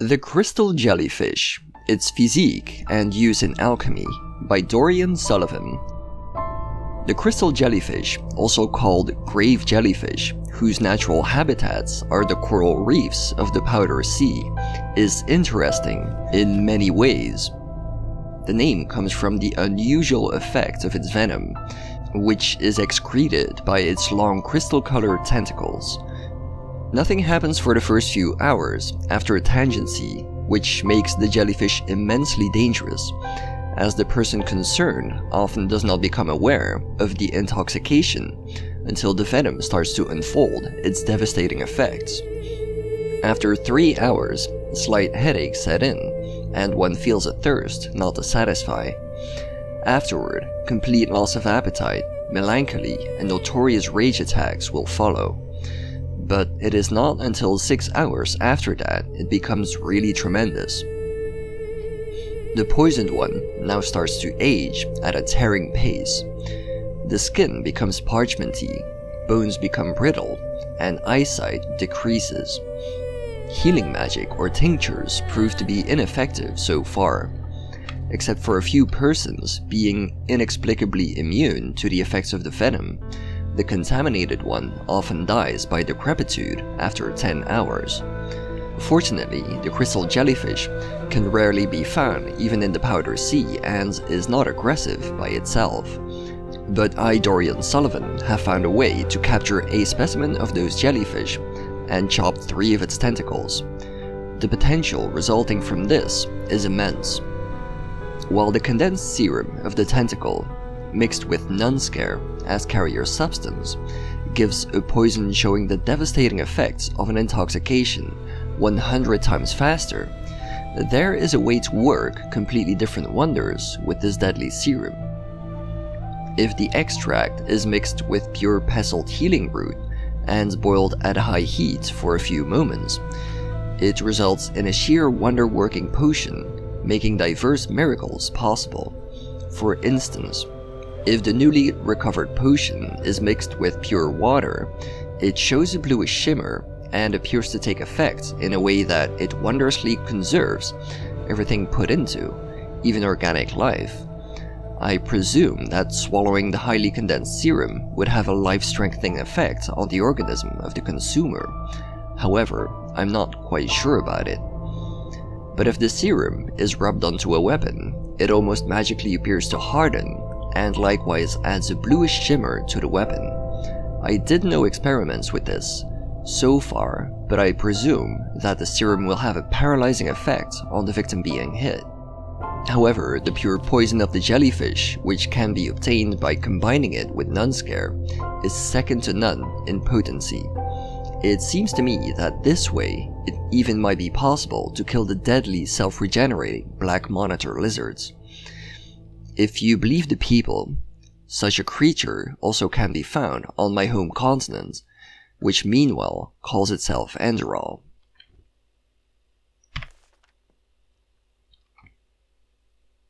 The Crystal Jellyfish, Its Physique and Use in Alchemy by Dorian Sullivan. The crystal jellyfish, also called grave jellyfish, whose natural habitats are the coral reefs of the Powder Sea, is interesting in many ways. The name comes from the unusual effect of its venom, which is excreted by its long crystal-colored tentacles. Nothing happens for the first few hours after a tangency, which makes the jellyfish immensely dangerous, as the person concerned often does not become aware of the intoxication until the venom starts to unfold its devastating effects. After 3 hours, slight headaches set in, and one feels a thirst not to satisfy. Afterward, complete loss of appetite, melancholy, and notorious rage attacks will follow. But it is not until 6 hours after that it becomes really tremendous. The poisoned one now starts to age at a tearing pace. The skin becomes parchmenty, bones become brittle, and eyesight decreases. Healing magic or tinctures prove to be ineffective so far, except for a few persons being inexplicably immune to the effects of the venom. The contaminated one often dies by decrepitude after 10 hours. Fortunately, the crystal jellyfish can rarely be found even in the Powder Sea and is not aggressive by itself. But I, Dorian Sullivan, have found a way to capture a specimen of those jellyfish and chop 3 of its tentacles. The potential resulting from this is immense. While the condensed serum of the tentacle, mixed with nunscare as carrier substance, gives a poison showing the devastating effects of an intoxication 100 times faster, there is a way to work completely different wonders with this deadly serum. If the extract is mixed with pure pestled healing root and boiled at high heat for a few moments, it results in a sheer wonder-working potion, making diverse miracles possible. For instance, if the newly recovered potion is mixed with pure water, it shows a bluish shimmer and appears to take effect in a way that it wondrously conserves everything put into, even organic life. I presume that swallowing the highly condensed serum would have a life-strengthening effect on the organism of the consumer. However, I'm not quite sure about it. But if the serum is rubbed onto a weapon, it almost magically appears to harden, and likewise adds a bluish shimmer to the weapon. I did no experiments with this so far, but I presume that the serum will have a paralyzing effect on the victim being hit. However, the pure poison of the jellyfish, which can be obtained by combining it with nunscare, is second to none in potency. It seems to me that this way, it even might be possible to kill the deadly self-regenerating black monitor lizards. If you believe the people, such a creature also can be found on my home continent, which meanwhile calls itself Enderal.